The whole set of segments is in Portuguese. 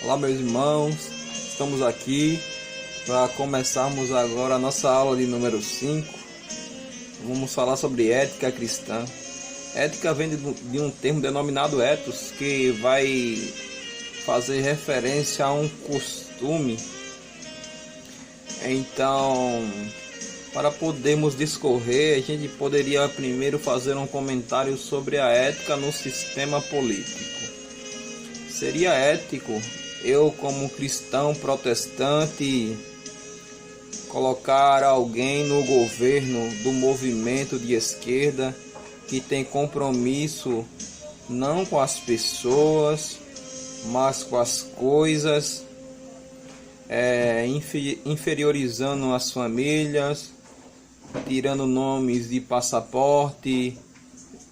Olá, meus irmãos, estamos aqui para começarmos agora a nossa aula de número 5. Vamos falar sobre ética cristã. Ética vem de um termo denominado ethos, que vai fazer referência a um costume. Então, para podermos discorrer, a gente poderia primeiro fazer um comentário sobre a ética no sistema político. Seria ético eu, como cristão protestante, colocar alguém no governo do movimento de esquerda que tem compromisso não com as pessoas, mas com as coisas, inferiorizando as famílias, tirando nomes de passaporte,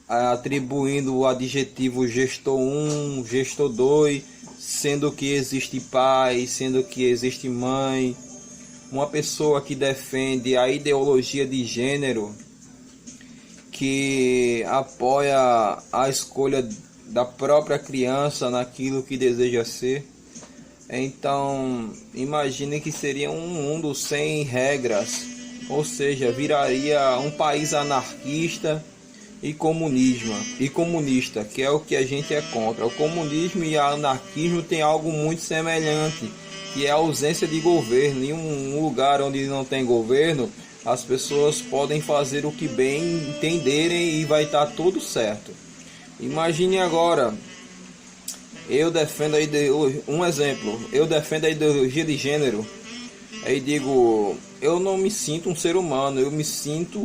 atribuindo o adjetivo gestor 1, gestor 2, sendo que existe pai, sendo que existe mãe. Uma pessoa que defende a ideologia de gênero, que apoia a escolha da própria criança naquilo que deseja ser. Então, imagine que seria um mundo sem regras, ou seja, viraria um país anarquista e comunista, que é o que a gente é contra. O comunismo e o anarquismo tem algo muito semelhante, que é a ausência de governo. Em um lugar onde não tem governo, as pessoas podem fazer o que bem entenderem e vai estar tudo certo. Imagine agora, eu defendo a ideologia, eu defendo a ideologia de gênero, aí digo, eu não me sinto um ser humano, eu me sinto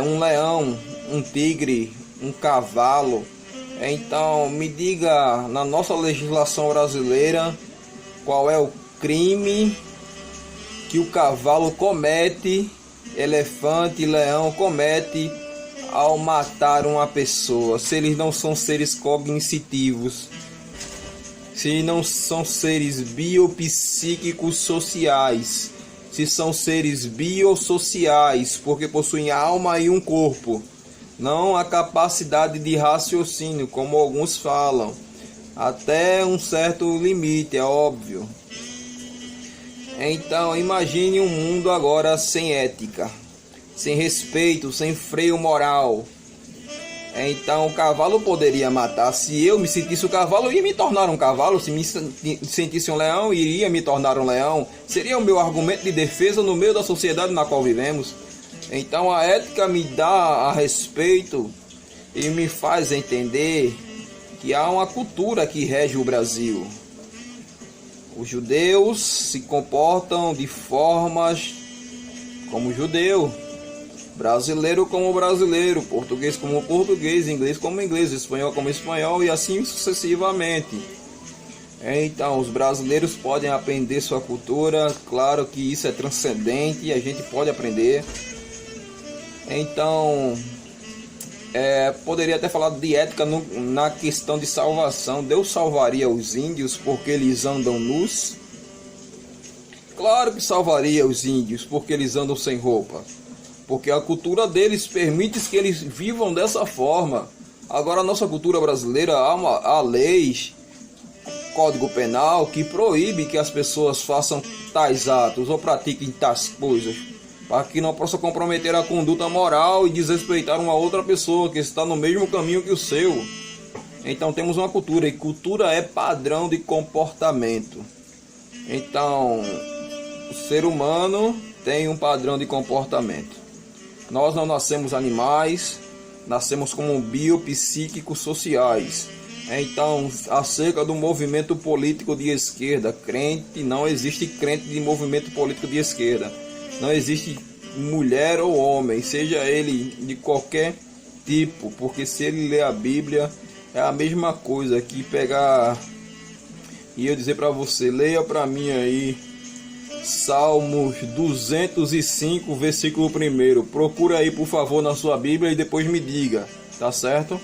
um leão, um tigre, um cavalo. Então me diga, na nossa legislação brasileira, qual é o crime que o cavalo comete, elefante e leão comete ao matar uma pessoa, se eles não são seres cognitivos, se não são seres biopsíquicos sociais, se são seres biossociais, porque possuem alma e um corpo, não a capacidade de raciocínio, como alguns falam, até um certo limite, é óbvio. Então, imagine um mundo agora sem ética, sem respeito, sem freio moral. Então, o cavalo poderia matar. Se eu me sentisse o cavalo, eu ia me tornar um cavalo. Se me sentisse um leão, iria me tornar um leão. Seria o meu argumento de defesa no meio da sociedade na qual vivemos. Então, a ética me dá a respeito e me faz entender que há uma cultura que rege o Brasil. Os judeus se comportam de formas como judeu, brasileiro como brasileiro, português como português, inglês como inglês, espanhol como espanhol e assim sucessivamente. Então, os brasileiros podem aprender sua cultura, claro que isso é transcendente e a gente pode aprender. Então, poderia até falar de ética na questão de salvação. Deus salvaria os índios porque eles andam nus? Claro que salvaria os índios porque eles andam sem roupa, porque a cultura deles permite que eles vivam dessa forma. Agora, a nossa cultura brasileira, há leis, Código Penal, que proíbe que as pessoas façam tais atos ou pratiquem tais coisas, para que não possa comprometer a conduta moral e desrespeitar uma outra pessoa que está no mesmo caminho que o seu. Então temos uma cultura, e cultura é padrão de comportamento. Então, o ser humano tem um padrão de comportamento. Nós não nascemos animais, nascemos como biopsíquicos sociais. Então, acerca do movimento político de esquerda, não existe crente de movimento político de esquerda. Não existe mulher ou homem, seja ele de qualquer tipo, porque se ele ler a Bíblia, é a mesma coisa que pegar e eu dizer para você, leia para mim aí Salmos 205, versículo 1. Procura aí, por favor, na sua Bíblia e depois me diga, tá certo?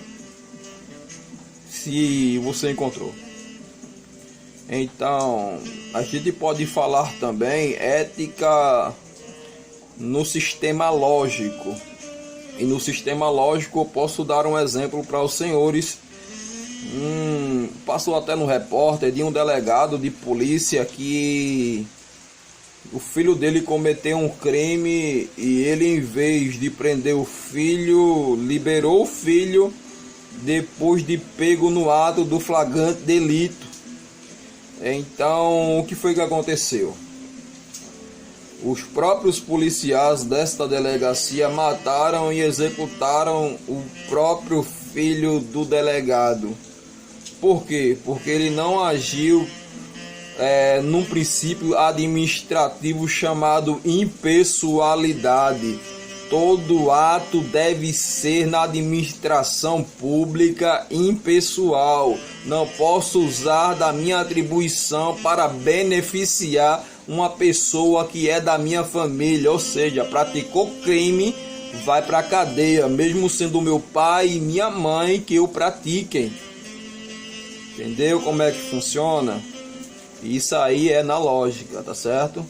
Se você encontrou. Então, a gente pode falar também ética no sistema lógico. E no sistema lógico eu posso dar um exemplo para os senhores Passou até no repórter de um delegado de polícia que o filho dele cometeu um crime e ele, em vez de prender o filho, liberou o filho depois de pego no ato do flagrante delito. Então, o que foi que aconteceu? Os próprios policiais desta delegacia mataram e executaram o próprio filho do delegado. Por quê? Porque ele não agiu num princípio administrativo chamado impessoalidade. Todo ato deve ser na administração pública impessoal. Não posso usar da minha atribuição para beneficiar uma pessoa que é da minha família, ou seja, praticou crime, vai para a cadeia, mesmo sendo meu pai e minha mãe que o pratiquem. Entendeu como é que funciona? Isso aí é na lógica, tá certo?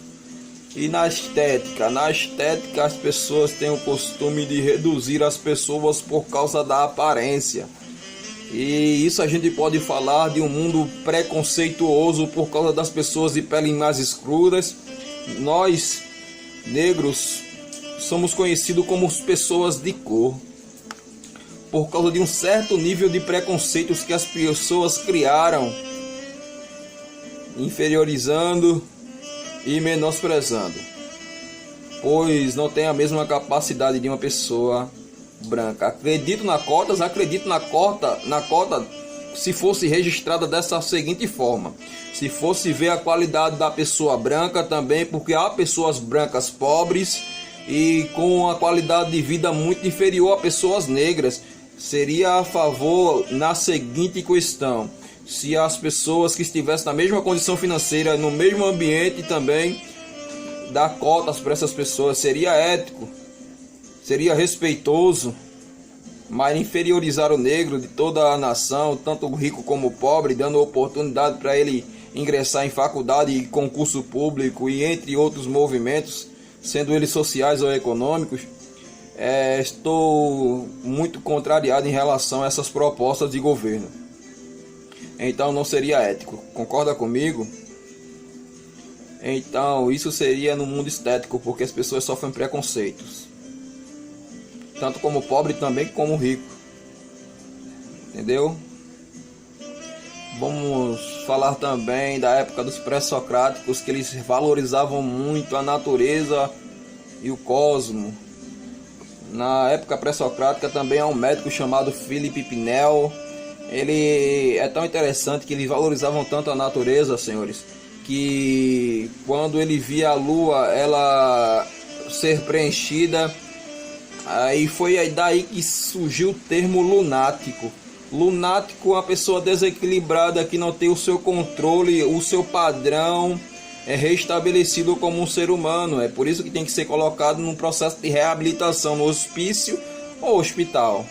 E na estética? Na estética as pessoas têm o costume de reduzir as pessoas por causa da aparência. E isso a gente pode falar de um mundo preconceituoso por causa das pessoas de pele mais escuras. Nós, negros, somos conhecidos como pessoas de cor, por causa de um certo nível de preconceitos que as pessoas criaram, inferiorizando e menosprezando, pois não tem a mesma capacidade de uma pessoa branca. Acredito na cota se fosse registrada dessa seguinte forma: se fosse ver a qualidade da pessoa branca também, porque há pessoas brancas pobres e com a qualidade de vida muito inferior a pessoas negras. Seria a favor na seguinte questão: se as pessoas que estivessem na mesma condição financeira, no mesmo ambiente também, dar cotas para essas pessoas, seria ético, seria respeitoso. Mas inferiorizar o negro de toda a nação, tanto o rico como o pobre, dando oportunidade para ele ingressar em faculdade e concurso público e entre outros movimentos, sendo eles sociais ou econômicos, estou muito contrariado em relação a essas propostas de governo. Então não seria ético. Concorda comigo? Então isso seria no mundo estético, porque as pessoas sofrem preconceitos, tanto como pobre também como rico. Entendeu? Vamos falar também da época dos pré-socráticos, que eles valorizavam muito a natureza e o cosmo. Na época pré-socrática também há um médico chamado Philippe Pinel. Ele é tão interessante que eles valorizavam tanto a natureza, senhores, que quando ele via a lua ela ser preenchida, aí foi daí que surgiu o termo lunático. Lunático é uma pessoa desequilibrada que não tem o seu controle, o seu padrão restabelecido como um ser humano. É por isso que tem que ser colocado num processo de reabilitação no hospício ou hospital.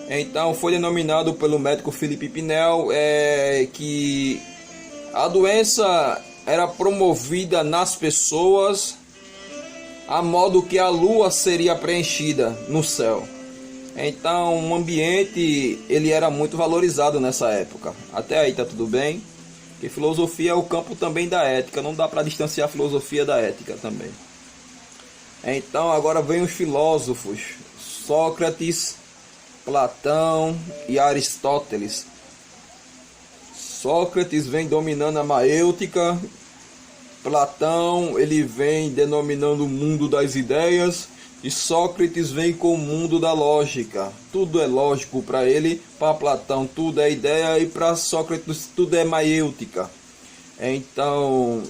Então foi denominado pelo médico Philippe Pinel que a doença era promovida nas pessoas a modo que a lua seria preenchida no céu. Então o ambiente ele era muito valorizado nessa época. Até aí tá tudo bem? Porque filosofia é o campo também da ética, não dá para distanciar a filosofia da ética também. Então agora vem os filósofos: Sócrates, Platão e Aristóteles. Sócrates vem dominando a maêutica, Platão ele vem denominando o mundo das ideias e Sócrates vem com o mundo da lógica. Tudo é lógico para ele, para Platão tudo é ideia e para Sócrates tudo é maêutica. Então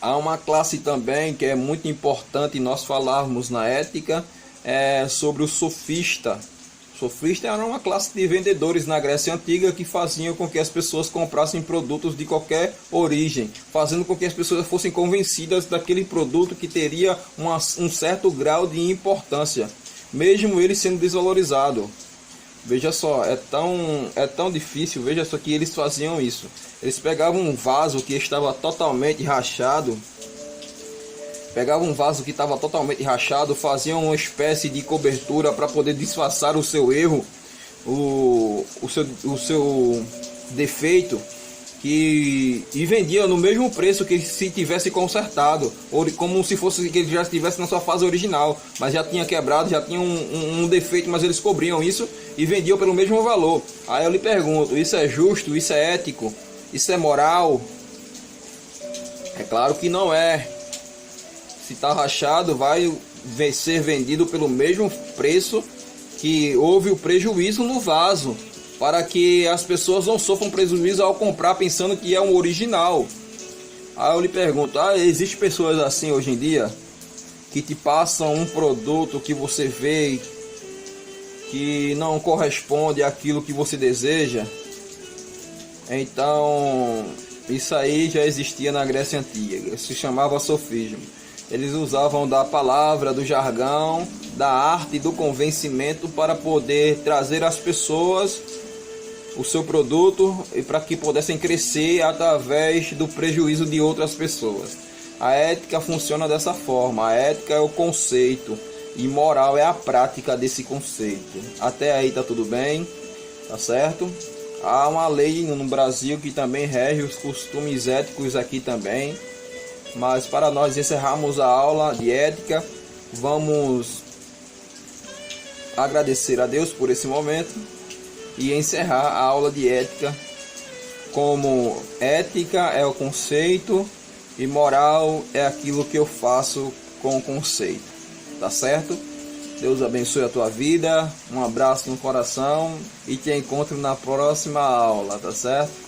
há uma classe também que é muito importante nós falarmos na ética, sobre o sofista. Sofista era uma classe de vendedores na Grécia Antiga que faziam com que as pessoas comprassem produtos de qualquer origem, fazendo com que as pessoas fossem convencidas daquele produto que teria um certo grau de importância, mesmo ele sendo desvalorizado. Veja só, é tão difícil. Veja só que eles faziam isso. Eles pegavam um vaso que estava totalmente rachado, faziam uma espécie de cobertura para poder disfarçar o seu erro, o seu defeito e vendia no mesmo preço que se tivesse consertado, ou como se fosse que ele já estivesse na sua fase original, mas já tinha quebrado, já tinha um defeito, mas eles cobriam isso e vendiam pelo mesmo valor. Aí eu lhe pergunto, isso é justo? Isso é ético? Isso é moral? É claro que não é. Se está rachado, vai ser vendido pelo mesmo preço que houve o prejuízo no vaso, para que as pessoas não sofram prejuízo ao comprar pensando que é um original. Aí eu lhe pergunto, existe pessoas assim hoje em dia que te passam um produto que você vê que não corresponde àquilo que você deseja? Então, isso aí já existia na Grécia Antiga, se chamava sofismo. Eles usavam da palavra, do jargão, da arte, do convencimento para poder trazer às pessoas o seu produto e para que pudessem crescer através do prejuízo de outras pessoas. A ética funciona dessa forma. A ética é o conceito e moral é a prática desse conceito. Até aí tá tudo bem, tá certo? Há uma lei no Brasil que também rege os costumes éticos aqui também. Mas para nós encerrarmos a aula de ética, vamos agradecer a Deus por esse momento e encerrar a aula de ética como ética é o conceito e moral é aquilo que eu faço com o conceito. Tá certo? Deus abençoe a tua vida, um abraço no coração e te encontro na próxima aula, tá certo?